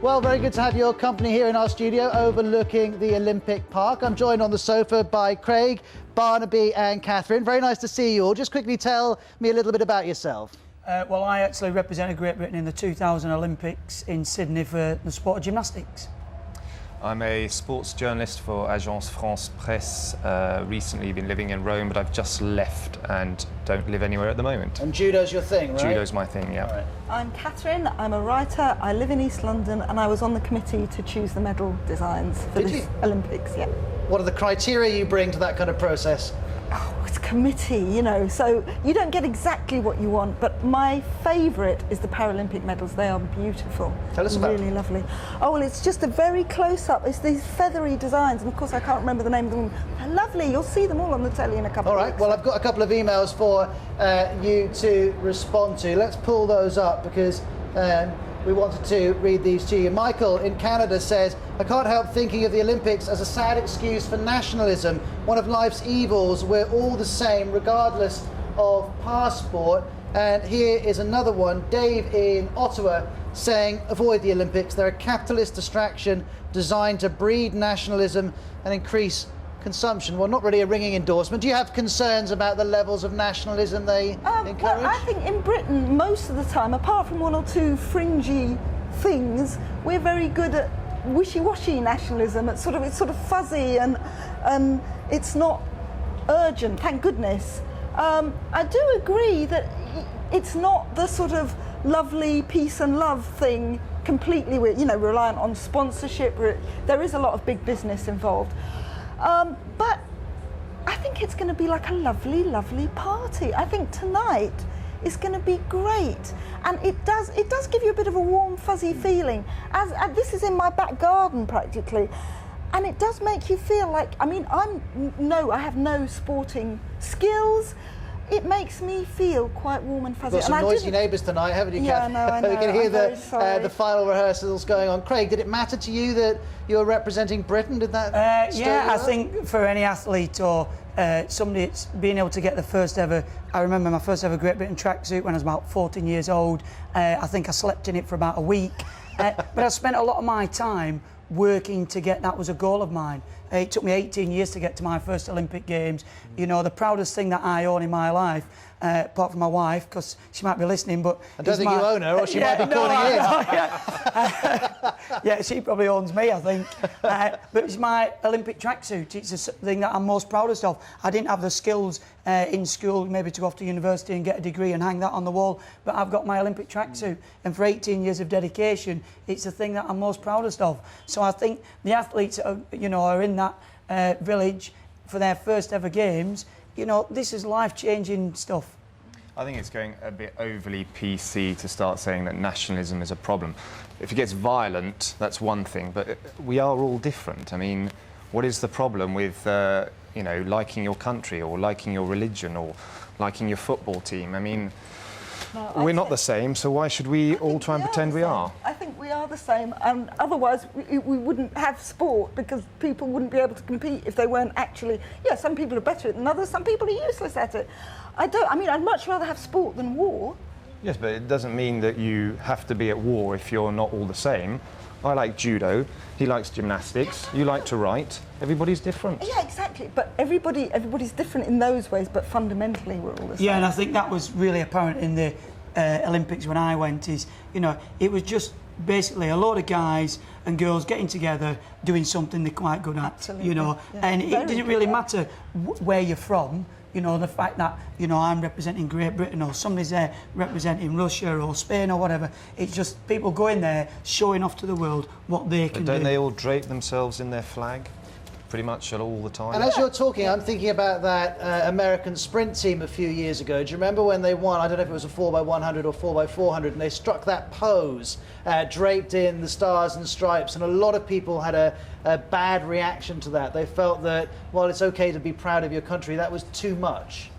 Well, very good to have your company here in our studio overlooking the Olympic Park. I'm joined on the sofa by Craig, Barnaby and Catherine. Very nice to see you all. Just quickly tell me a little bit about yourself. Well, I actually represented Great Britain in the 2000 Olympics in Sydney for the sport of gymnastics. I'm a sports journalist for Agence France Presse. Recently been living in Rome, but I've just left and don't live anywhere at the moment. And judo's your thing, right? Judo's my thing, yeah. Right. I'm Catherine, I'm a writer, I live in East London and I was on the committee to choose the medal designs for this Olympics, yeah. What are the criteria you bring to that kind of process? Oh, it's a committee, you know, so you don't get exactly what you want, but my favourite is the Paralympic medals. They are beautiful. Tell us about really lovely. Oh, well, it's just a very close-up. It's these feathery designs, and of course I can't remember the name of them. They're lovely. You'll see them all on the telly in a couple of weeks. Well, I've got a couple of emails for you to respond to. Let's pull those up because we wanted to read these to you. Michael in Canada says, I can't help thinking of the Olympics as a sad excuse for nationalism, one of life's evils. We're all the same regardless of passport. And here is another one, Dave in Ottawa saying, avoid the Olympics. They're a capitalist distraction designed to breed nationalism and increase consumption. Well, not really a ringing endorsement. Do you have concerns about the levels of nationalism they encourage? Well, I think in Britain, most of the time, apart from one or two fringy things, we're very good at wishy-washy nationalism. It's sort of fuzzy and it's not urgent, thank goodness. I do agree that it's not the sort of lovely peace and love thing completely, reliant on sponsorship. There is a lot of big business involved. But I think it's going to be like a lovely, lovely party. I think tonight is going to be great, and it does give you a bit of a warm, fuzzy feeling. As this is in my back garden practically, and it does make you feel like. I mean, I have no sporting skills. It makes me feel quite warm and fuzzy. You've got some noisy neighbours tonight, haven't you, Yeah, Kath? no, I know. We can hear the final rehearsals going on. Craig, did it matter to you that you were representing Britain? Did that? Yeah, I think for any athlete or somebody that's being able to get the first ever. I remember my first ever Great Britain tracksuit when I was about 14 years old. I think I slept in it for about a week. But I spent a lot of my time working to get, that was a goal of mine. It took me 18 years to get to my first Olympic Games. You know, the proudest thing that I own in my life, apart from my wife, because she might be listening, but... I don't think you own her, or she might be calling in. Yeah, she probably owns me, I think. But it's my Olympic tracksuit. It's the thing that I'm most proudest of. I didn't have the skills in school, maybe to go off to university and get a degree and hang that on the wall, but I've got my Olympic tracksuit. And for 18 years of dedication, it's the thing that I'm most proudest of. So I think the athletes that are in that village for their first ever games, this is life-changing stuff. I think it's going a bit overly PC to start saying that nationalism is a problem. If it gets violent, that's one thing, but we are all different. I mean, what is the problem with, liking your country or liking your religion or liking your football team? I mean, we're not the same, so why should we all try and pretend we are? I think we are the same, and otherwise we wouldn't have sport because people wouldn't be able to compete if they weren't actually. Yeah, some people are better at it than others. Some people are useless at it. I'd much rather have sport than war. Yes, but it doesn't mean that you have to be at war if you're not all the same. I like judo, he likes gymnastics, you like to write. Everybody's different. Yeah, exactly. But everybody's different in those ways, but fundamentally we're all the same. Yeah, and I think that was really apparent in the Olympics when I went, it was just basically a load of guys and girls getting together doing something they're quite good at. Absolutely. Yeah. And it didn't really matter where you're from. The fact that, I'm representing Great Britain or somebody's there representing Russia or Spain or whatever. It's just people going there, showing off to the world what they can do. But don't they all drape themselves in their flag? Pretty much all the time. And as you're talking, I'm thinking about that American sprint team a few years ago. Do you remember when they won? I don't know if it was a 4x100 or 4x400, and they struck that pose, draped in the stars and stripes, and a lot of people had a bad reaction to that. They felt that, while it's okay to be proud of your country, that was too much.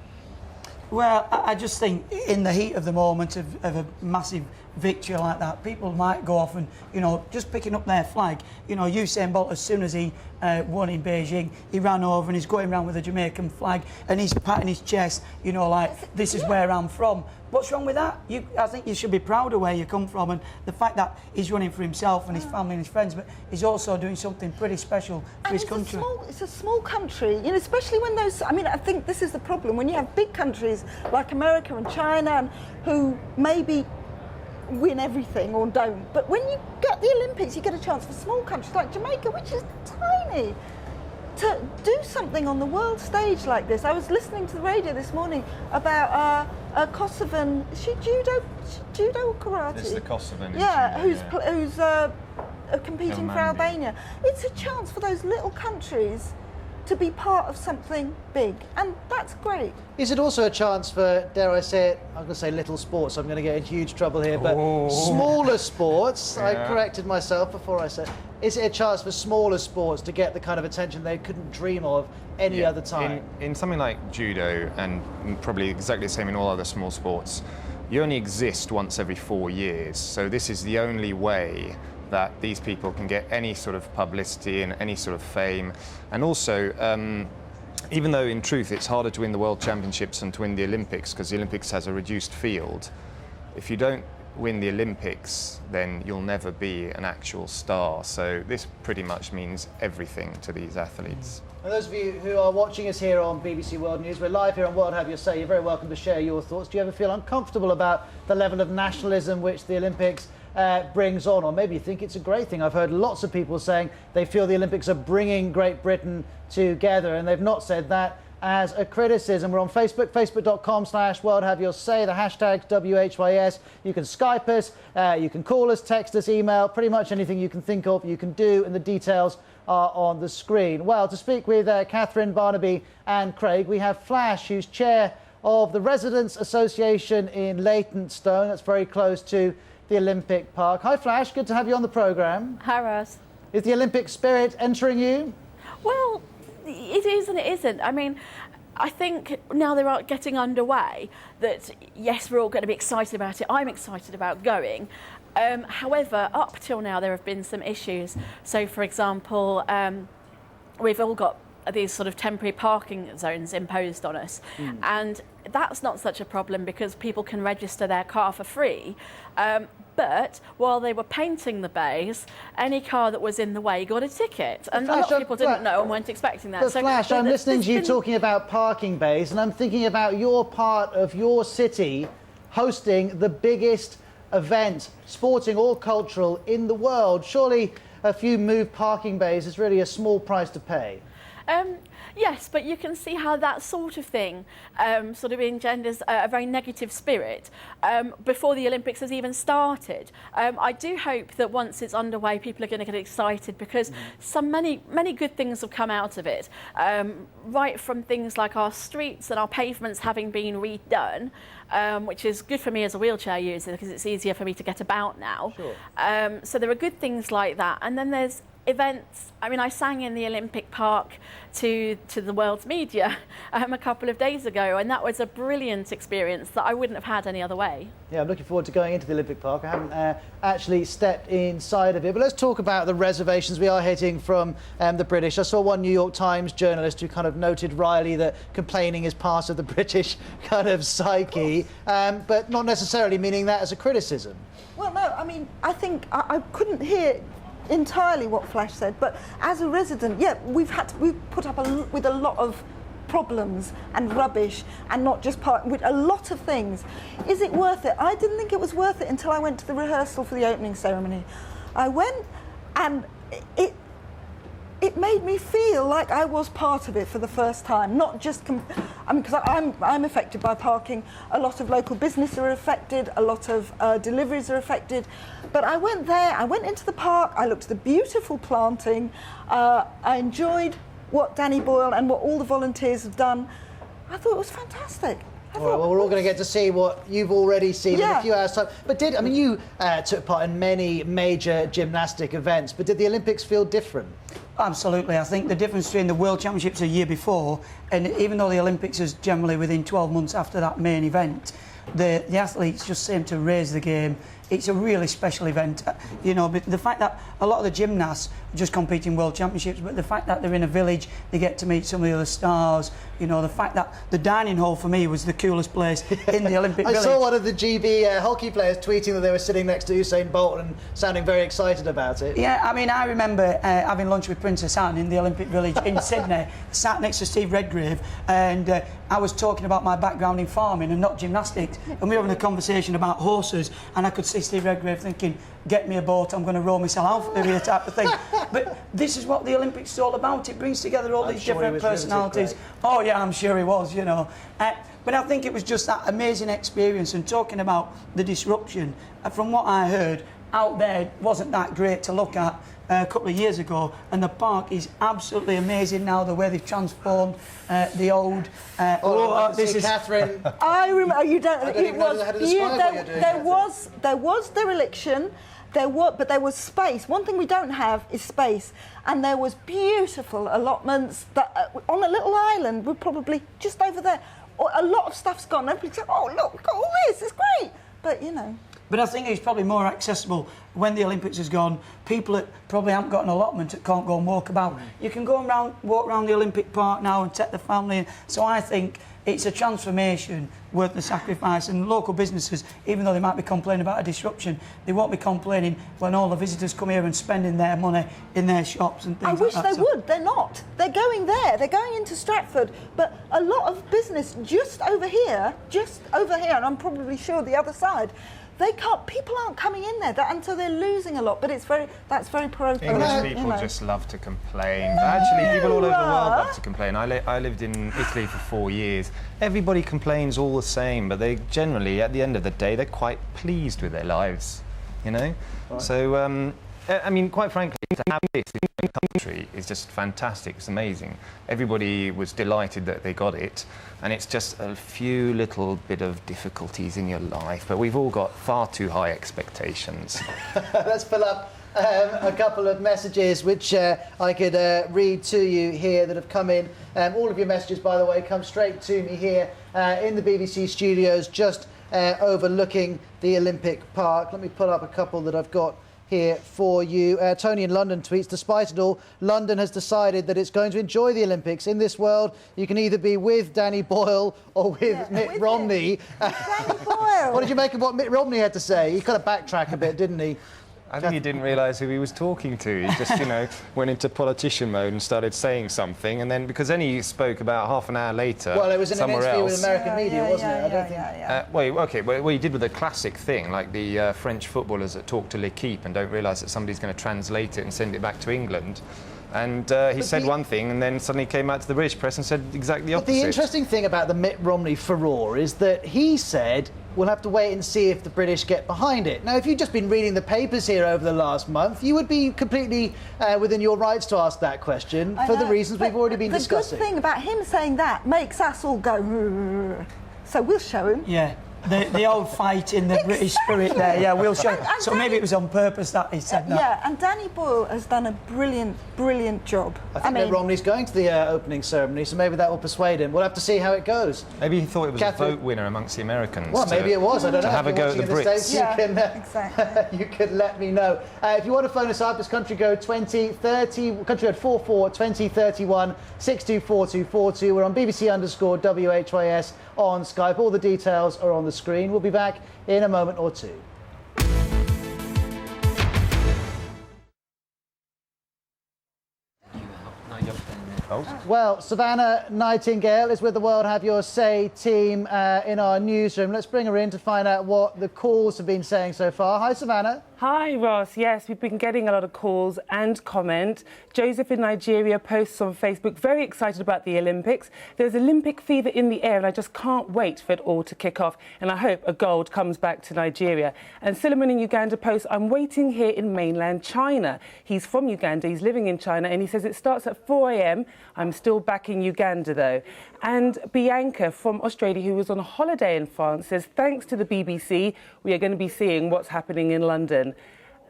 Well, I just think in the heat of the moment of a massive victory like that, people might go off and, just picking up their flag. Usain Bolt, as soon as he won in Beijing, he ran over and he's going around with a Jamaican flag and he's patting his chest, like, this is where I'm from. what's wrong with that? I think you should be proud of where you come from, and the fact that he's running for himself and his family and his friends, but he's also doing something pretty special for his country. It's a small country, you know, especially when those. I mean, I think this is the problem when you have big countries like America and China, and who maybe win everything or don't. But when you get the Olympics, you get a chance for small countries like Jamaica, which is tiny, to do something on the world stage like this. I was listening to the radio this morning about a Kosovan. Is she judo or karate? It's the Kosovan. Yeah, judo, who's competing for Albania. It's a chance for those little countries to be part of something big, and that's great. Is it also a chance for, dare I say it, I'm going to say little sports, I'm going to get in huge trouble here, but smaller sports, I corrected myself before I said, is it a chance for smaller sports to get the kind of attention they couldn't dream of any other time? In something like judo, and probably exactly the same in all other small sports, you only exist once every 4 years, so this is the only way that these people can get any sort of publicity and any sort of fame. And also, even though in truth it's harder to win the World Championships than to win the Olympics, because the Olympics has a reduced field, if you don't win the Olympics, then you'll never be an actual star. So this pretty much means everything to these athletes. And those of you who are watching us here on BBC World News, we're live here on World Have Your Say. You're very welcome to share your thoughts. Do you ever feel uncomfortable about the level of nationalism which the Olympics brings on, or maybe you think it's a great thing? I've heard lots of people saying they feel the Olympics are bringing Great Britain together, and they've not said that as a criticism. We're on Facebook, facebook.com/World Have Your Say, the hashtag's WHYS. You can Skype us, you can call us, text us, email, pretty much anything you can think of, you can do, and the details are on the screen. Well, to speak with Catherine, Barnaby and Craig, we have Flash, who's chair of the Residents Association in Leytonstone. That's very close to the Olympic Park. Hi Flash, good to have you on the programme. Hi Ross. Is the Olympic spirit entering you? Well, it is and it isn't. I mean, I think now they're getting underway that, yes, we're all going to be excited about it. I'm excited about going. However, up till now there have been some issues. So, for example, we've all got these sort of temporary parking zones imposed on us. And that's not such a problem because people can register their car for free. But while they were painting the bays, any car that was in the way got a ticket. And a lot of people didn't know and weren't expecting that. But Flash, I'm listening to you talking about parking bays, and I'm thinking about your part of your city hosting the biggest event, sporting or cultural, in the world. Surely a few moved parking bays is really a small price to pay. Yes, but you can see how that sort of thing sort of engenders a very negative spirit before the Olympics has even started. I do hope that once it's underway, people are going to get excited because many good things have come out of it, right from things like our streets and our pavements having been redone, which is good for me as a wheelchair user because it's easier for me to get about now. Sure. So there are good things like that. And then there's events. I mean, I sang in the Olympic Park to the world's media a couple of days ago, and that was a brilliant experience that I wouldn't have had any other way. Yeah, I'm looking forward to going into the Olympic Park. I haven't actually stepped inside of it, but let's talk about the reservations. We are heading from the British. I saw one New York Times journalist who kind of noted wryly that complaining is part of the British kind of psyche, but not necessarily meaning that as a criticism. Well, no, I mean, I think I couldn't hear entirely what Flash said, but as a resident, yeah, we've put up with a lot of problems and rubbish, and not just with a lot of things. Is it worth it? I didn't think it was worth it until I went to the rehearsal for the opening ceremony. I went, and it made me feel like I was part of it for the first time, not just, I mean, because I'm affected by parking. A lot of local business are affected, a lot of deliveries are affected. But I went there, I went into the park, I looked at the beautiful planting, I enjoyed what Danny Boyle and what all the volunteers have done. I thought it was fantastic. Well, we're all going to get to see what you've already seen in a few hours' time. But you took part in many major gymnastic events, but did the Olympics feel different? Absolutely. I think the difference between the World Championships a year before, and even though the Olympics is generally within 12 months after that main event, the athletes just seem to raise the game it's a really special event. You know, but the fact that a lot of the gymnasts just compete in World Championships, but the fact that they're in a village, they get to meet some of the other stars. You know, the fact that the dining hall for me was the coolest place in the Olympic I Village. saw one of the GB hockey players tweeting that they were sitting next to Usain Bolt and sounding very excited about it. Yeah, I mean, I remember having lunch with Princess Anne in the Olympic Village in Sydney, sat next to Steve Redgrave, and I was talking about my background in farming and not gymnastics, and we were having a conversation about horses, and I could see Steve Redgrave thinking, get me a boat, I'm going to row myself out here type of thing. But this is what the Olympics is all about. It brings together all these different personalities. Oh yeah, I'm sure he was, you know. But I think it was just that amazing experience, and talking about the disruption, from what I heard, out there wasn't that great to look at a couple of years ago, and the park is absolutely amazing now, the way they've transformed the old... this is Catherine. I remember, you don't... I don't even know how to describe what you're doing. There was dereliction, but there was space. One thing we don't have is space. And there was beautiful allotments that on a little island, we're probably just over there. A lot of stuff's gone. Everybody's like, oh, look, we've got all this, it's great. But, you know... But I think it's probably more accessible when the Olympics has gone. People that probably haven't got an allotment that can't go and walk about. You can go around, walk around the Olympic Park now and take the family in. So I think it's a transformation worth the sacrifice. And local businesses, even though they might be complaining about a disruption, they won't be complaining when all the visitors come here and spending their money in their shops and things I wish like that. they would. They're not. They're going there. They're going into Stratford. But a lot of business just over here, and I'm probably sure the other side, they can't. People aren't coming in there, and so they're losing a lot. But that's very parochial. English people just love to complain. But actually, people all over the world love to complain. I lived in Italy for 4 years. Everybody complains all the same, but they generally, at the end of the day, they're quite pleased with their lives. You know. Right. So, I mean, quite frankly, to have this in the country is just fantastic. It's amazing. Everybody was delighted that they got it, and it's just a few little bit of difficulties in your life, but we've all got far too high expectations. Let's pull up a couple of messages which I could read to you here that have come in. All of your messages, by the way, come straight to me here in the BBC studios, just overlooking the Olympic Park. Let me pull up a couple that I've got here for you. Tony in London tweets, despite it all, London has decided that it's going to enjoy the Olympics. In this world, you can either be with Danny Boyle or with Mitt Romney. Danny Boyle. What did you make of what Mitt Romney had to say? He kind of backtracked a bit, didn't he? I think he didn't realise who he was talking to. He just, you know, went into politician mode and started saying something, and then because then he spoke about half an hour later. Well, it was in an somewhere interview else. with American media, wasn't it? I don't think. Well, okay. Well, he did with a classic thing, like the French footballers that talk to l'équipe and don't realise that somebody's going to translate it and send it back to England. And he said one thing, and then suddenly came out to the British press and said exactly the opposite. But the interesting thing about the Mitt Romney furore is that he said, we'll have to wait and see if the British get behind it. Now, if you've just been reading the papers here over the last month, you would be completely within your rights to ask that question for the reasons we've already been discussing. The good thing about him saying that makes us all go, "Rrr." So we'll show him. Yeah. The old fight in the British spirit there, yeah, we'll show. And so maybe it was on purpose that he said that. Yeah, and Danny Boyle has done a brilliant, brilliant job. I think Mitt Romney's going to the opening ceremony, so maybe that will persuade him. We'll have to see how it goes. Maybe he thought it was Catherine, a vote winner amongst the Americans. Well, maybe it was. I don't know. To have a go at the Brits. States, exactly. You can let me know. If you want to phone us up, it's country code 2030, country code 442031 624242. We're on BBC_WHYS on Skype. All the details are on the screen. We'll be back in a moment or two. Well, Savannah Nightingale is with the World Have Your Say team in our newsroom. Let's bring her in to find out what the calls have been saying so far. Hi, Savannah. Hi, Ross. Yes, we've been getting a lot of calls and comment. Joseph in Nigeria posts on Facebook, very excited about the Olympics. There's Olympic fever in the air and I just can't wait for it all to kick off. And I hope a gold comes back to Nigeria. And Suleiman in Uganda posts, I'm waiting here in mainland China. He's from Uganda, he's living in China, and he says it starts at 4 a.m. I'm still back in Uganda, though. And Bianca from Australia, who was on a holiday in France, says, thanks to the BBC, we are going to be seeing what's happening in London.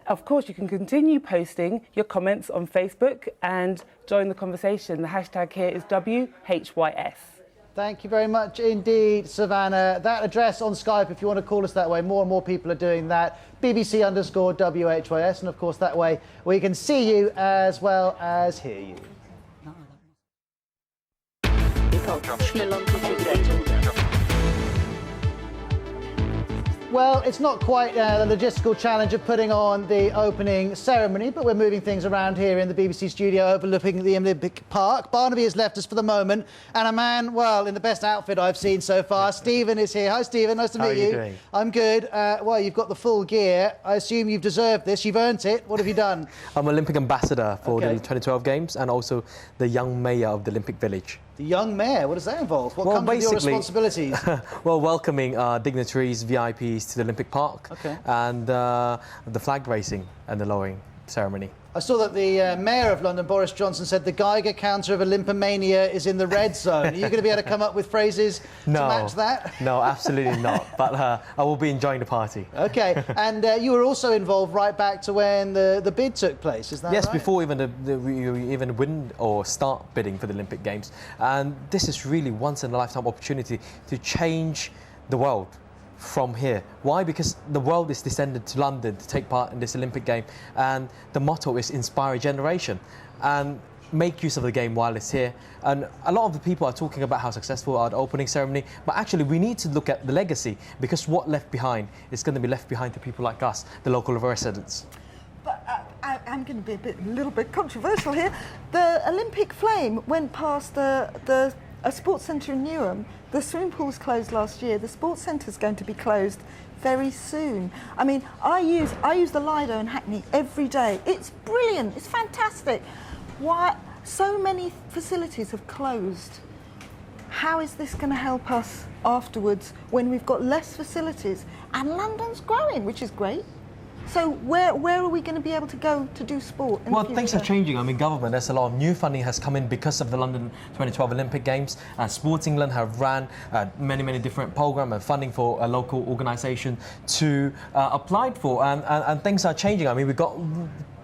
Of course, you can continue posting your comments on Facebook and join the conversation. The hashtag here is WHYS. Thank you very much indeed, Savannah. That address on Skype, if you want to call us that way, more and more people are doing that. BBC_WHYS, and of course that way we can see you as well as hear you. Well, it's not quite the logistical challenge of putting on the opening ceremony, but we're moving things around here in the BBC studio overlooking the Olympic Park. Barnaby has left us for the moment, and a man, well, in the best outfit I've seen so far, Stephen is here. Hi, Stephen. Nice to meet you. How are you doing? I'm good. Well, you've got the full gear. I assume you've deserved this. You've earned it. What have you done? I'm Olympic ambassador for Okay. the 2012 Games and also the young mayor of the Olympic Village. The young mayor, what does that involve? What Well, comes with your basically- responsibilities? Well, welcoming dignitaries, VIPs to the Olympic Park, Okay. and the flag raising and the lowering ceremony. I saw that the Mayor of London, Boris Johnson, said the Geiger counter of Olympomania is in the red zone. Are you going to be able to come up with phrases to match that? No, absolutely not. But I will be enjoying the party. OK, and you were also involved right back to when the bid took place, is that Yes, right? before even we even win or start bidding for the Olympic Games. And this is really once in a lifetime opportunity to change the world from here. Why? Because the world is descended to London to take part in this Olympic game, and the motto is inspire a generation and make use of the game while it's here. And a lot of the people are talking about how successful are the opening ceremony, but actually we need to look at the legacy, because what left behind is going to be left behind to people like us, the local residents. But I'm going to be a little bit controversial here. The Olympic flame went past a sports centre in Newham. The swimming pool was closed last year. The sports centre is going to be closed very soon. I mean, I use the Lido in Hackney every day. It's brilliant. It's fantastic. Why so many facilities have closed? How is this going to help us afterwards when we've got less facilities and London's growing, which is great? So where are we going to be able to go to do sport in Well, the future? things are changing. I mean, government, there's a lot of new funding has come in because of the London 2012 Olympic Games. Sports England have ran many different programs and funding for a local organisation to applied for, and things are changing. I mean, we've got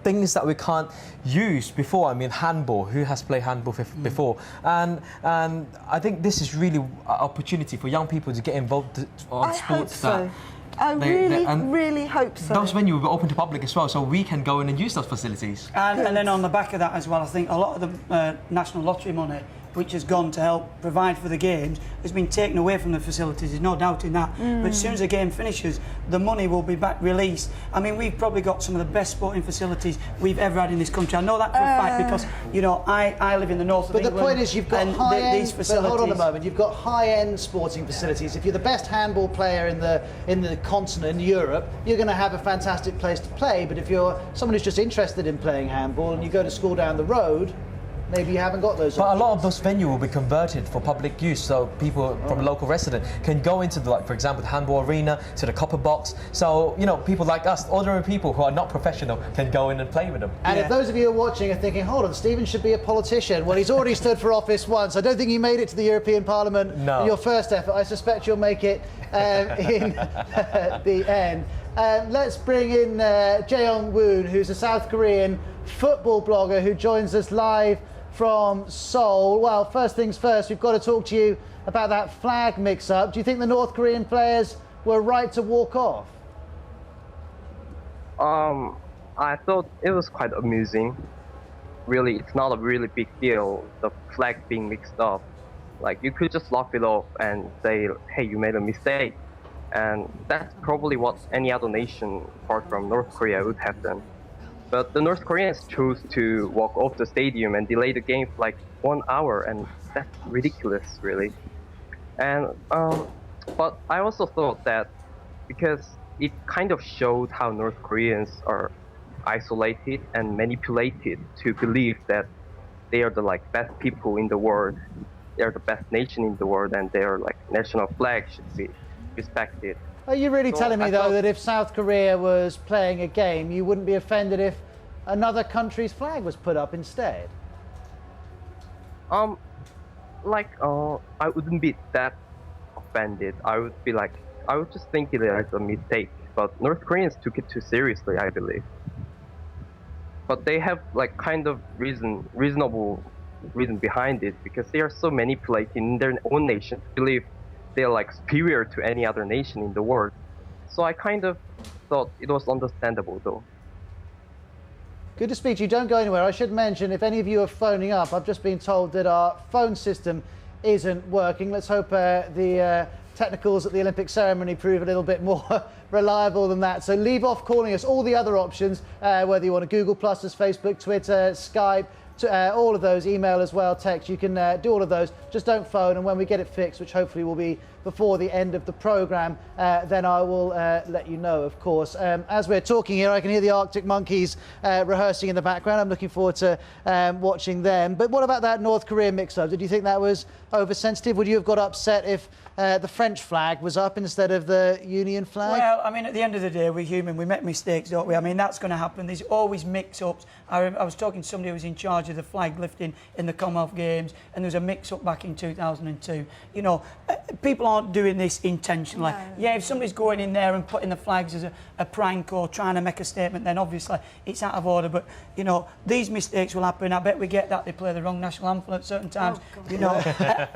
things that we can't use before. I mean, handball. Who has played handball before? And I think this is really an opportunity for young people to get involved on I sports. hope so. I really hope so. Those venues will be open to public as well, so we can go in and use those facilities. And then on the back of that as well, I think a lot of the National Lottery money, which has gone to help provide for the games, has been taken away from the facilities. There's no doubt in that. But as soon as the game finishes, the money will be back released. I mean, we've probably got some of the best sporting facilities we've ever had in this country. I know that for a fact because, you know, I live in the north of But England. the point is, you've got and high-end. these facilities. Hold on a moment. You've got high-end sporting facilities. If you're the best handball player in the continent, in Europe, you're going to have a fantastic place to play. But if you're someone who's just interested in playing handball and you go to school down the road, maybe you haven't got those But options. a lot of those venues will be converted for public use, so people from a local resident can go into the, like, for example, the handball arena, to the copper box. So, you know, people like us, ordinary people who are not professional, can go in and play with them. And if those of you who are watching are thinking, hold on, Stephen should be a politician. Well, he's already stood for office once. I don't think you made it to the European Parliament in your first effort. I suspect you'll make it in the end. Let's bring in Jaeyoung Woon, who's a South Korean football blogger who joins us live from Seoul. Well, first things first, we've got to talk to you about that flag mix-up. Do you think the North Korean players were right to walk off? I thought it was quite amusing. Really, it's not a really big deal, the flag being mixed up. Like, you could just laugh it off and say, hey, you made a mistake. And that's probably what any other nation, apart from North Korea, would have done. But the North Koreans chose to walk off the stadium and delay the game for like 1 hour, and that's ridiculous, really. And but I also thought that because it kind of showed how North Koreans are isolated and manipulated to believe that they are the best people in the world, they are the best nation in the world, and their national flag should be respected. Are you really telling me, though, that if South Korea was playing a game, you wouldn't be offended if another country's flag was put up instead? I wouldn't be that offended. I would be I would just think it as a mistake. But North Koreans took it too seriously, I believe. But they have kind of reasonable reason behind it, because they are so manipulated in their own nation to believe they're like superior to any other nation in the world. So I kind of thought it was understandable though. Good to speak to you. Don't go anywhere. I should mention, if any of you are phoning up, I've just been told that our phone system isn't working. Let's hope the technicals at the Olympic ceremony prove a little bit more reliable than that. So leave off calling us. All the other options, whether you want to Google Plus us, Facebook, Twitter, Skype, all of those, email as well, text, you can do all of those. Just don't phone, and when we get it fixed, which hopefully will be before the end of the programme, then I will let you know, of course. As we're talking here, I can hear the Arctic Monkeys rehearsing in the background. I'm looking forward to watching them. But what about that North Korean mix-up? Did you think that was oversensitive? Would you have got upset if the French flag was up instead of the Union flag? Well, I mean, at the end of the day, we're human. We make mistakes, don't we? I mean, that's going to happen. There's always mix-ups. I was talking to somebody who was in charge of the flag lifting in the Commonwealth Games, and there was a mix-up back in 2002. You know, people aren't doing this intentionally. No. Yeah, if somebody's going in there and putting the flags as a prank or trying to make a statement, then obviously it's out of order. But, you know, these mistakes will happen. I bet we get that they play the wrong national anthem at certain times. You know,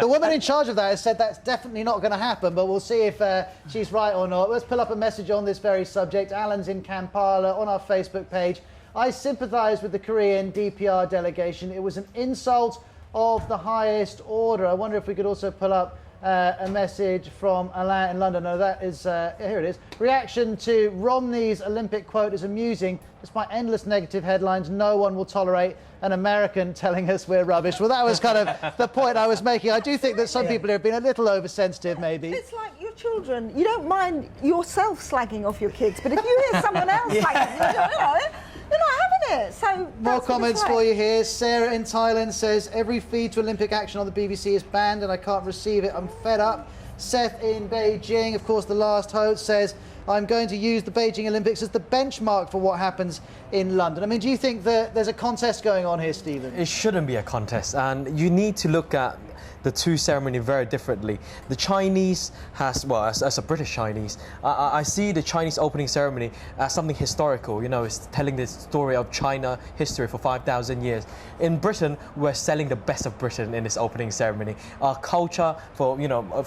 the woman in charge of that has said that's definitely not going to happen, but we'll see if she's right or not. Let's pull up a message on this very subject. Alan's in Kampala on our Facebook page. I sympathise with the Korean DPR delegation. It was an insult of the highest order. I wonder if we could also pull up a message from Alain in London. No, that is, here it is. Reaction to Romney's Olympic quote is amusing. Despite endless negative headlines, no one will tolerate an American telling us we're rubbish. Well, that was kind of the point I was making. I do think that some people have been a little oversensitive, maybe. It's like your children. You don't mind yourself slagging off your kids, but if you hear someone else slagging, you're not having it. So more comments for you here. Sarah in Thailand says every feed to Olympic action on the BBC is banned and I can't receive it. I'm fed up. Seth in Beijing, of course, the last host, says I'm going to use the Beijing Olympics as the benchmark for what happens in London. I mean, do you think that there's a contest going on here, Stephen? It shouldn't be a contest, and you need to look at the two ceremonies very differently. The Chinese has, well, as a British Chinese, I see the Chinese opening ceremony as something historical. You know, it's telling the story of China history for 5,000 years. In Britain, we're selling the best of Britain in this opening ceremony. Our culture, for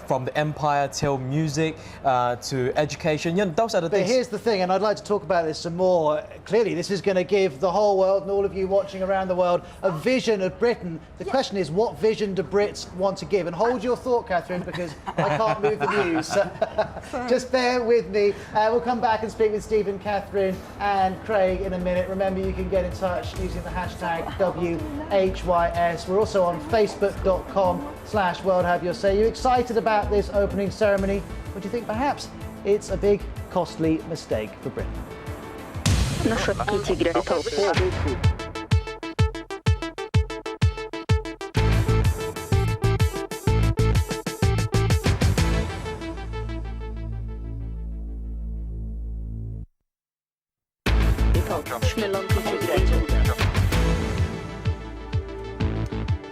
from the empire till music to education, those are the things. But here's the thing, and I'd like to talk about this some more. Clearly, this is going to give the whole world and all of you watching around the world a vision of Britain. The question is, what vision do Brits want to give? And hold your thought, Catherine, because I can't move the news. Just bear with me. We'll come back and speak with Stephen, Catherine and Craig in a minute. Remember, you can get in touch using the hashtag WHYS. We're also on facebook.com/World Have Your Say. Are you excited about this opening ceremony? Or do you think perhaps it's a big, costly mistake for Britain?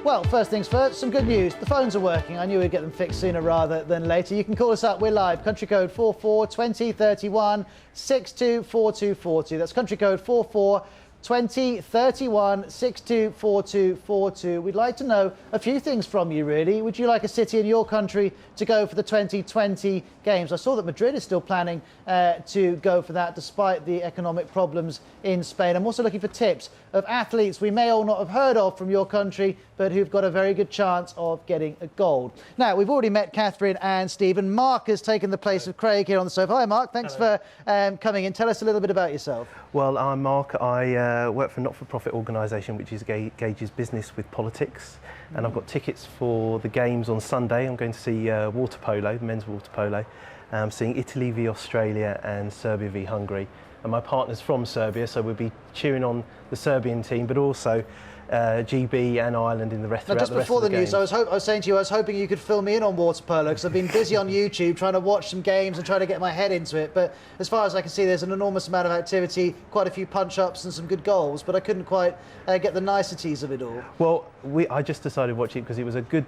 Well, first things first, some good news. The phones are working. I knew we'd get them fixed sooner rather than later. You can call us up. We're live. Country code 44 20 31 62 4242. That's country code 44 20 31 62 4242. We'd like to know a few things from you, really. Would you like a city in your country to go for the 2020 Games? I saw that Madrid is still planning to go for that despite the economic problems in Spain. I'm also looking for tips of athletes we may all not have heard of from your country, but who've got a very good chance of getting a gold. Now, we've already met Catherine and Stephen. Mark has taken the place of Craig here on the sofa. Hi, Mark. Thanks for coming in. Tell us a little bit about yourself. Well, I'm Mark. I work for a not-for-profit organisation which engages business with politics, and I've got tickets for the Games on Sunday. I'm going to see water polo, men's water polo. I'm seeing Italy v Australia and Serbia v Hungary. And my partner's from Serbia, so we'll be cheering on the Serbian team, but also GB and Ireland in the rest, now, just before the news, I was saying to you, I was hoping you could fill me in on water polo, because I've been busy on YouTube trying to watch some games and trying to get my head into it. But as far as I can see, there's an enormous amount of activity, quite a few punch-ups and some good goals, but I couldn't quite get the niceties of it all. Well, I just decided to watch it because it was a good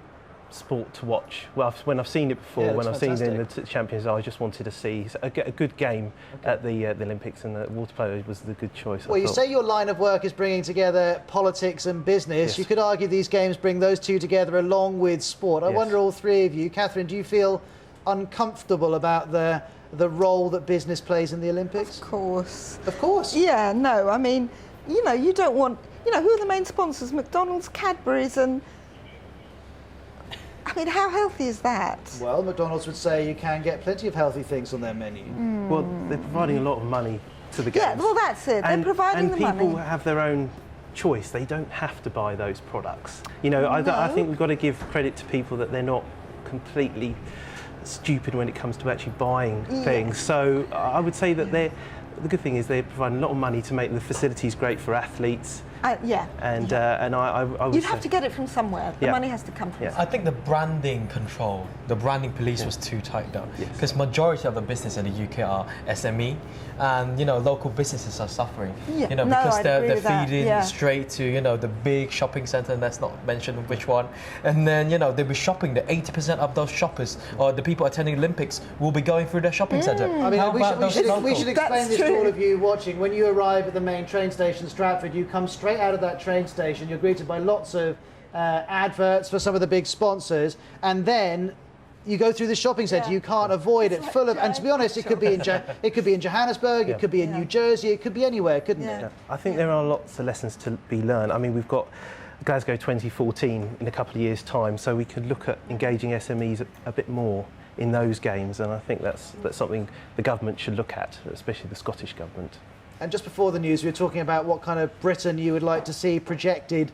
sport to watch. Well, when I've seen it before, Yeah, when I've it's seen it in fantastic. the Champions, I just wanted to see a good game at the Olympics, and the water polo was the good choice. I Well, you thought. say your line of work is bringing together politics and business. Yes. You could argue these games bring those two together along with sport. I Yes. wonder, all three of you, Catherine, do you feel uncomfortable about the role that business plays in the Olympics? Of course. Of course. Yeah, no, I mean, you don't want, who are the main sponsors? McDonald's, Cadbury's, and I mean, how healthy is that? Well, McDonald's would say you can get plenty of healthy things on their menu. Well, they're providing a lot of money to the games. Yeah, well, that's it. They're providing the money. And people have their own choice. They don't have to buy those products. I think we've got to give credit to people that they're not completely stupid when it comes to actually buying things. So I would say that the good thing is they're providing a lot of money to make the facilities great for athletes. Yeah. And I would You'd say, have to get it from somewhere. The Yeah. money has to come from Yeah. somewhere. I think the branding control, the branding police was too tight down. Yes. Because majority of the business in the UK are SME, and local businesses are suffering. Yeah. No, Because I'd they're agree with that, feeding yeah. straight to the big shopping centre. Let's not mention which one. And then they'll be shopping. The 80% of those shoppers or the people attending Olympics will be going through their shopping centre. I mean, How we about those should locals? explain That's this to true. all of you watching. When you arrive at the main train station, Stratford, you come straight out of that train station. You're greeted by lots of adverts for some of the big sponsors, and then you go through the shopping centre. Yeah. You can't avoid it. Full of, and to be honest, it could be in Johannesburg, it could be in New Jersey, it could be anywhere, couldn't it? Yeah. I think there are lots of lessons to be learned. I mean, we've got Glasgow 2014 in a couple of years' time, so we could look at engaging SMEs a bit more in those games, and I think that's something the government should look at, especially the Scottish government. And just before the news, we were talking about what kind of Britain you would like to see projected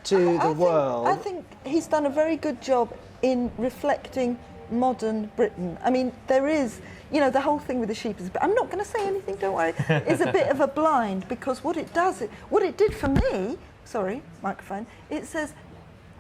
to the world. I think he's done a very good job in reflecting modern Britain. I mean, there is, the whole thing with the sheep is, I'm not going to say anything, don't worry, is a bit of a blind, because what it did for me, sorry, microphone, it says,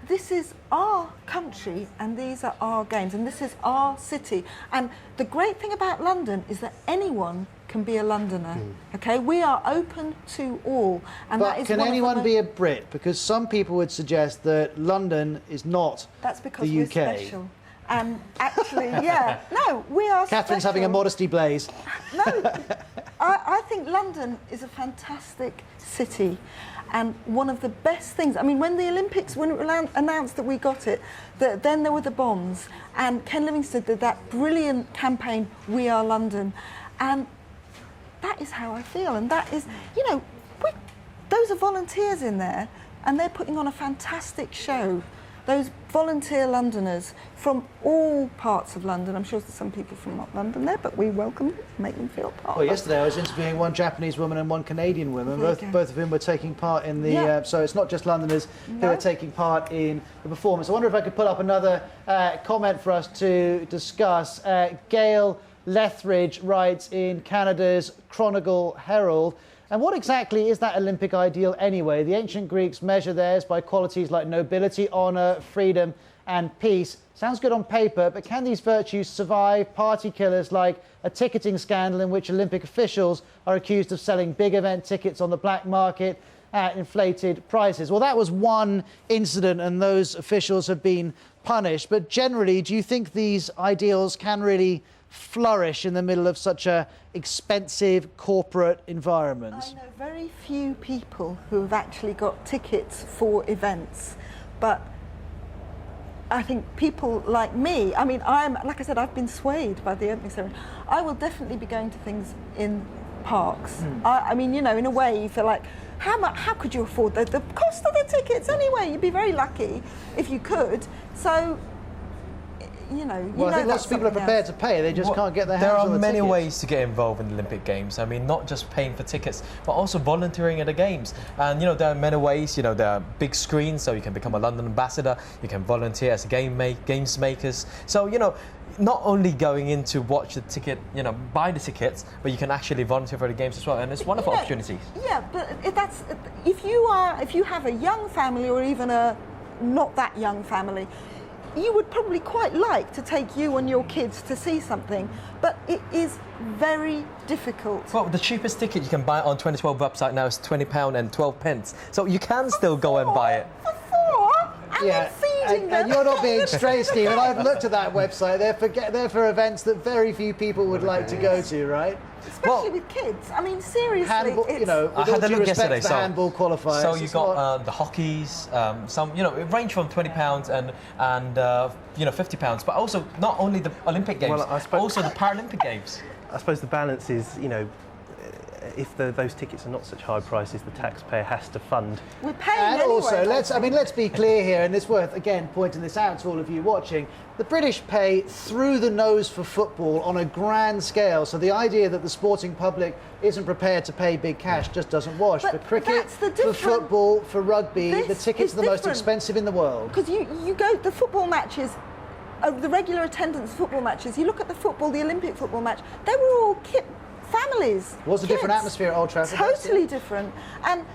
this is our country and these are our games and this is our city. And the great thing about London is that anyone can be a Londoner. Okay, we are open to all, and But that is can one of the anyone be a Brit? Because some people would suggest that London is not That's because the we're UK. special. And actually, no, we are Catherine's special. having a modesty blaze. No, I think London is a fantastic city, and one of the best things. I mean, when the Olympics, when it was announced that we got it, then there were the bombs, and Ken Livingstone did that brilliant campaign, We Are London, and that is how I feel, and that is, those are volunteers in there, and they're putting on a fantastic show. Those volunteer Londoners from all parts of London. I'm sure there's some people from not London there, but we welcome them, make them feel part Well, of it. yesterday I was interviewing one Japanese woman and one Canadian woman. There you go. Both of whom were taking part in the. Yeah. So it's not just Londoners who No. are taking part in the performance. I wonder if I could pull up another comment for us to discuss. Gail Lethridge writes in Canada's Chronicle Herald. And what exactly is that Olympic ideal anyway? The ancient Greeks measure theirs by qualities like nobility, honour, freedom and peace. Sounds good on paper, but can these virtues survive party killers like a ticketing scandal in which Olympic officials are accused of selling big event tickets on the black market at inflated prices? Well, that was one incident and those officials have been punished. But generally, do you think these ideals can really flourish in the middle of such a expensive corporate environment? I know very few people who have actually got tickets for events, but I think people like me, I mean, like I said, I've been swayed by the opening ceremony. I will definitely be going to things in parks. I mean, in a way, you feel like, how could you afford the cost of the tickets anyway? You'd be very lucky if you could. So, Well, I think lots of people are prepared to pay. They just can't get their hands There on are the many tickets. ways to get involved in the Olympic Games. I mean, not just paying for tickets, but also volunteering at the Games. And, there are many ways. There are big screens, so you can become a London ambassador. You can volunteer as games makers. So, not only going in to watch the ticket, buy the tickets, but you can actually volunteer for the Games as well. And it's wonderful opportunities. Yeah, but if you have a young family or even a not that young family, you would probably quite like to take you and your kids to see something, but it is very difficult. Well, the cheapest ticket you can buy on 2012 website now is £20 and 12 pence. So you can still go and buy it. For four? And Yeah. then see reading them. And you're not being straight, Stephen. I've looked at that website. They're for events that very few people would like to go to, right? Especially with kids. I mean, seriously. Handball, it's, you know, with I all had a due look respect yesterday. to the handball qualifiers. So you it's got not- the hockeys, some, you know, it ranged from £20 and you know, £50, but also not only the Olympic Games, Well, I but suppose- also the Paralympic Games. I suppose the balance is, you know, if those tickets are not such high prices, the taxpayer has to fund. we're paying And anyway. also, let's be clear here, and it's worth again pointing this out to all of you watching. The British pay through the nose for football on a grand scale. So the idea that the sporting public isn't prepared to pay big cash just doesn't wash. But For cricket, that's the for difference. football, for rugby, the This tickets is are the most different. expensive in the world. Because you go, the football matches, the regular attendance football matches, you look at the football, the Olympic football match, they were all families. Was a different kids. atmosphere at Old Trafford. Totally different. And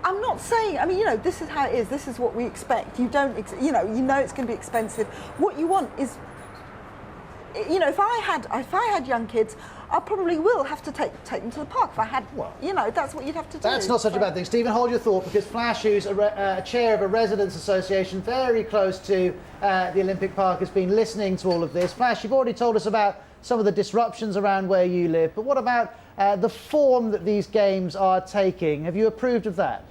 I'm not saying, I mean, you know, this is how it is, this is what we expect. You don't, you know it's going to be expensive. What you want is, you know, if I had young kids, I probably will have to take them to the park. If I had, you know, that's what you'd have to do. That's not such a bad thing. Stephen, hold your thought, because Flash, who's a chair of a residents' association very close to the Olympic Park, has been listening to all of this. Flash, you've already told us about some of the disruptions around where you live, but what about the form that these games are taking? Have you approved of that?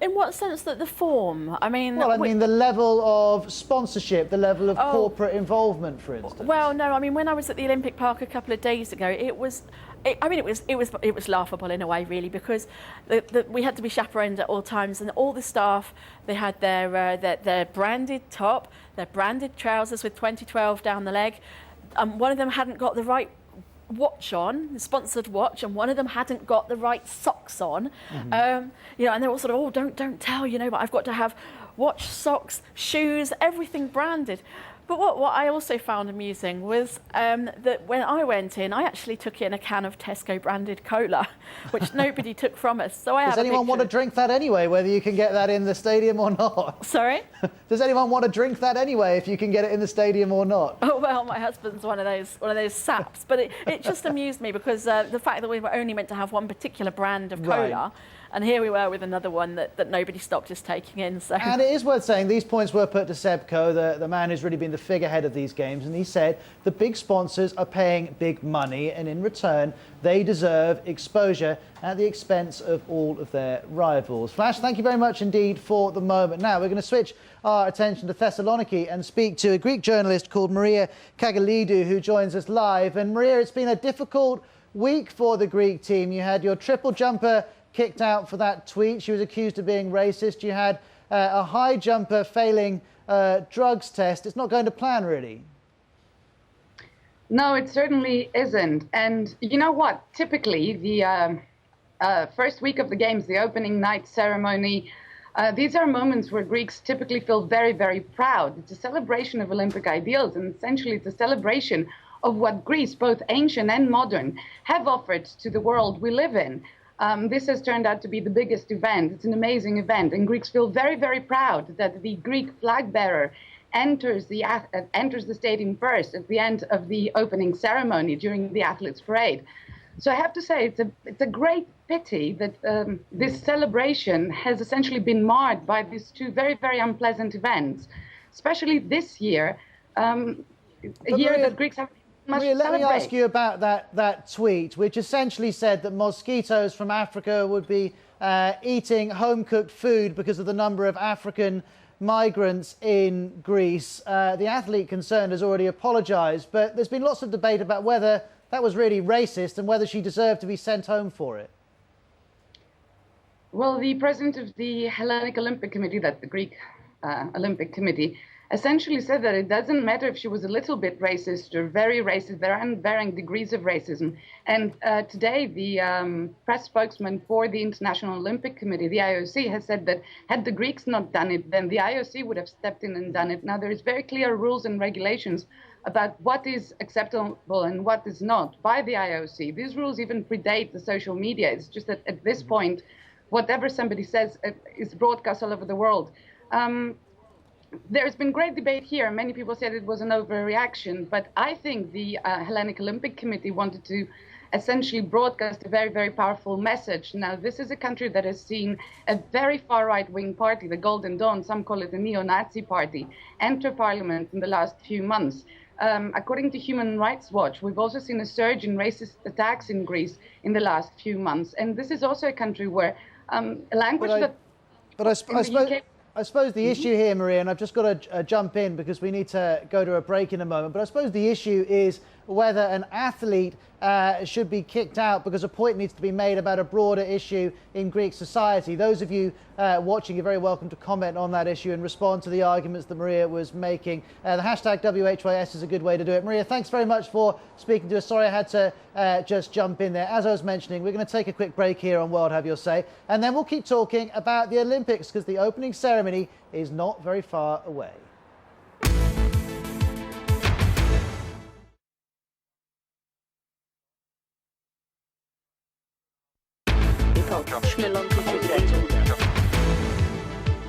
In what sense that the form? I mean, Well, I mean the level of sponsorship, the level of corporate involvement, for instance. Well, no, I mean when I was at the Olympic Park a couple of days ago, it was laughable in a way, really, because we had to be chaperoned at all times, and all the staff, they had their branded top, their branded trousers with 2012 down the leg. One of them hadn't got the right watch on, the sponsored watch, and one of them hadn't got the right socks on. You know, and they're all sort of, don't tell, you know, but I've got to have watch, socks, shoes, everything branded. But what I also found amusing was that when I went in, I actually took in a can of Tesco branded cola, which nobody took from us. So I have Does anyone want to drink that anyway, whether you can get that in the stadium or not? Sorry? Does anyone want to drink that anyway, if you can get it in the stadium or not? Oh, well, my husband's one of those saps. But it just amused me because the fact that we were only meant to have one particular brand of cola, Right. and here we were with another one that nobody stopped us taking in. So. And it is worth saying, these points were put to Sebco, the man who's really been the figurehead of these games, and he said the big sponsors are paying big money, and in return, they deserve exposure at the expense of all of their rivals. Flash, thank you very much indeed for the moment. Now, we're going to switch our attention to Thessaloniki and speak to a Greek journalist called Maria Kagalidou, who joins us live. And Maria, it's been a difficult week for the Greek team. You had your triple jumper kicked out for that tweet. She was accused of being racist. You had a high jumper failing drugs test. It's not going to plan, really. No, it certainly isn't. And you know what? Typically, the first week of the Games, the opening night ceremony, these are moments where Greeks typically feel very, very proud. It's a celebration of Olympic ideals, and essentially it's a celebration of what Greece, both ancient and modern, have offered to the world we live in. This has turned out to be the biggest event. It's an amazing event, and Greeks feel very, very proud that the Greek flag bearer enters the stadium first at the end of the opening ceremony during the athletes' parade. So I have to say it's a great pity that this celebration has essentially been marred by these two very, very unpleasant events, especially this year, a year that Greeks have much to Maria, let me celebrate. ask you about that tweet, which essentially said that mosquitoes from Africa would be eating home-cooked food because of the number of African migrants in Greece. The athlete concerned has already apologised, but there's been lots of debate about whether that was really racist and whether she deserved to be sent home for it. Well, the president of the Hellenic Olympic Committee, that's the Greek Olympic Committee, essentially said that it doesn't matter if she was a little bit racist or very racist. There are varying degrees of racism. And today, the press spokesman for the International Olympic Committee, the IOC, has said that had the Greeks not done it, then the IOC would have stepped in and done it. Now, there is very clear rules and regulations about what is acceptable and what is not by the IOC. These rules even predate the social media. It's just that at this point, whatever somebody says is broadcast all over the world. there's been great debate here. Many people said it was an overreaction, but I think the Hellenic Olympic Committee wanted to essentially broadcast a very, very powerful message. Now, this is a country that has seen a very far right-wing party, the Golden Dawn, some call it a neo-Nazi party, enter parliament in the last few months. According to Human Rights Watch, we've also seen a surge in racist attacks in Greece in the last few months. And this is also a country where language I suppose the issue here, Maria, and I've just got to jump in because we need to go to a break in a moment, but I suppose the issue is whether an athlete should be kicked out because a point needs to be made about a broader issue in Greek society. Those of you watching, you're very welcome to comment on that issue and respond to the arguments that Maria was making. The hashtag WHYS is a good way to do it. Maria, thanks very much for speaking to us. Sorry I had to just jump in there. As I was mentioning, we're going to take a quick break here on World Have Your Say, and then we'll keep talking about the Olympics because the opening ceremony is not very far away.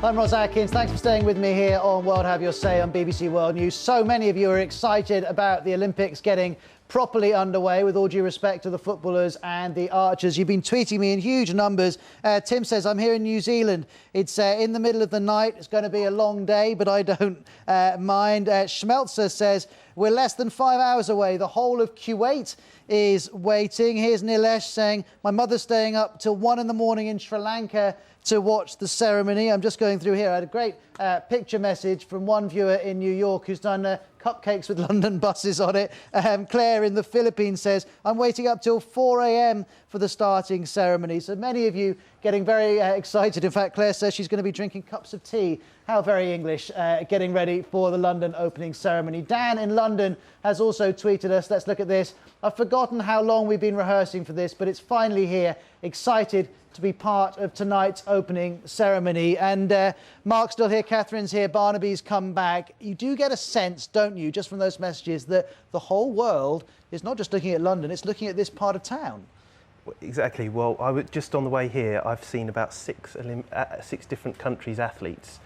I'm Ross Atkins. Thanks for staying with me here on World Have Your Say on BBC World News. So many of you are excited about the Olympics getting properly underway, with all due respect to the footballers and the archers. You've been tweeting me in huge numbers. Tim says, I'm here in New Zealand. It's in the middle of the night. It's going to be a long day, but I don't mind. Schmelzer says, we're less than 5 hours away. The whole of Kuwait is waiting. Here's Nilesh saying, my mother's staying up till 1 in the morning in Sri Lanka to watch the ceremony. I'm just going through here. I had a great picture message from one viewer in New York who's done cupcakes with London buses on it. Claire in the Philippines says, I'm waiting up till 4 a.m. for the starting ceremony. So many of you getting very excited. In fact, Claire says she's going to be drinking cups of tea. How very English, getting ready for the London opening ceremony. Dan in London has also tweeted us. Let's look at this. I've forgotten how long we've been rehearsing for this, but it's finally here. Excited to be part of tonight's opening ceremony. And Mark's still here, Catherine's here, Barnaby's come back. You do get a sense, don't you, just from those messages, that the whole world is not just looking at London, it's looking at this part of town. Exactly. Well, I was just on the way here, I've seen about six different countries' athletes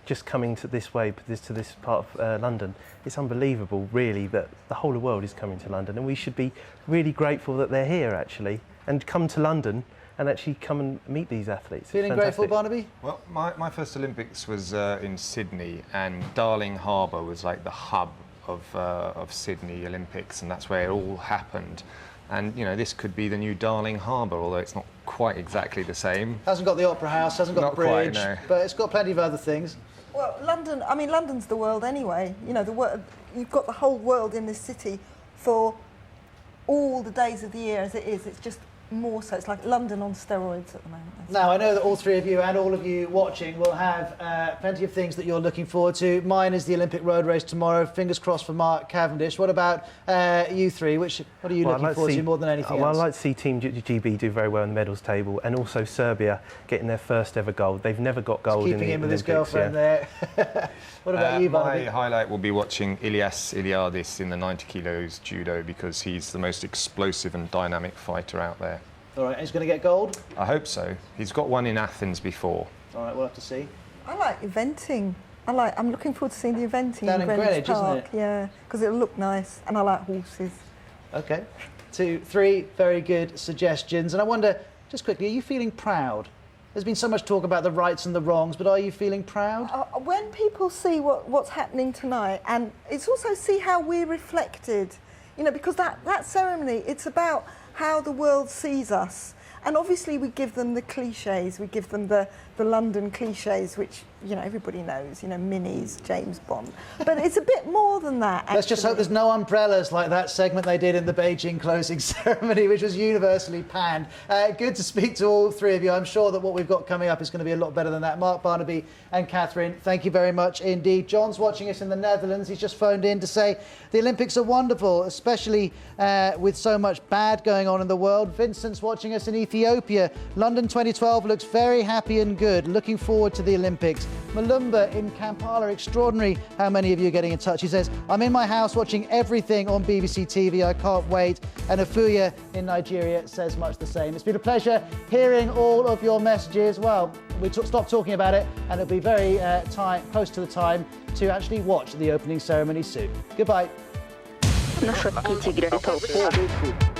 just coming to this way, to this part of London. It's unbelievable, really, that the whole of the world is coming to London, and we should be really grateful that they're here, actually, and come to London and actually come and meet these athletes. Feeling grateful, Barnaby? Well, my first Olympics was in Sydney, and Darling Harbour was like the hub of Sydney Olympics, and that's where it all happened. And, you know, this could be the new Darling Harbour, although it's not quite exactly the same. Hasn't got the Opera House, hasn't got Not the bridge, quite, no. but it's got plenty of other things. Well, London, I mean, London's the world anyway. You know, you've got the whole world in this city for all the days of the year as it is. It's just more so. It's like London on steroids at the moment. Now, I know that all three of you and all of you watching will have plenty of things that you're looking forward to. Mine is the Olympic road race tomorrow. Fingers crossed for Mark Cavendish. What about you three? What are you looking forward to more than anything else? I'd like to see Team GB do very well in the medals table, and also Serbia getting their first ever gold. They've never got gold in the keeping him with Olympics, his girlfriend there. What about you, Barnaby? My highlight will be watching Ilias Iliadis in the 90 kilos judo, because he's the most explosive and dynamic fighter out there. All right, he's going to get gold? I hope so. He's got one in Athens before. All right, we'll have to see. I like eventing. I'm looking forward to seeing the eventing Down in Greenwich, Park. isn't it? Yeah, because it'll look nice, and I like horses. OK. 2, 3 very good suggestions. And I wonder, just quickly, are you feeling proud? There's been so much talk about the rights and the wrongs, but are you feeling proud? When people see what's happening tonight, and it's also see how we're reflected, you know, because that ceremony, it's about how the world sees us. And obviously we give them the cliches, we give them the London cliches, which, you know, everybody knows, you know, Minis, James Bond. But it's a bit more than that, actually. Let's just hope there's no umbrellas like that segment they did in the Beijing closing ceremony, which was universally panned. Good to speak to all three of you. I'm sure that what we've got coming up is going to be a lot better than that. Mark, Barnaby and Catherine, thank you very much indeed. John's watching us in the Netherlands. He's just phoned in to say the Olympics are wonderful, especially with so much bad going on in the world. Vincent's watching us in Ethiopia. Ethiopia. London 2012 looks very happy and good. Looking forward to the Olympics. Malumba in Kampala, extraordinary how many of you are getting in touch. He says, I'm in my house watching everything on BBC TV. I can't wait. And Afuya in Nigeria says much the same. It's been a pleasure hearing all of your messages. Well, we stop talking about it, and it'll be very close to the time to actually watch the opening ceremony soon. Goodbye. Наша интеграция.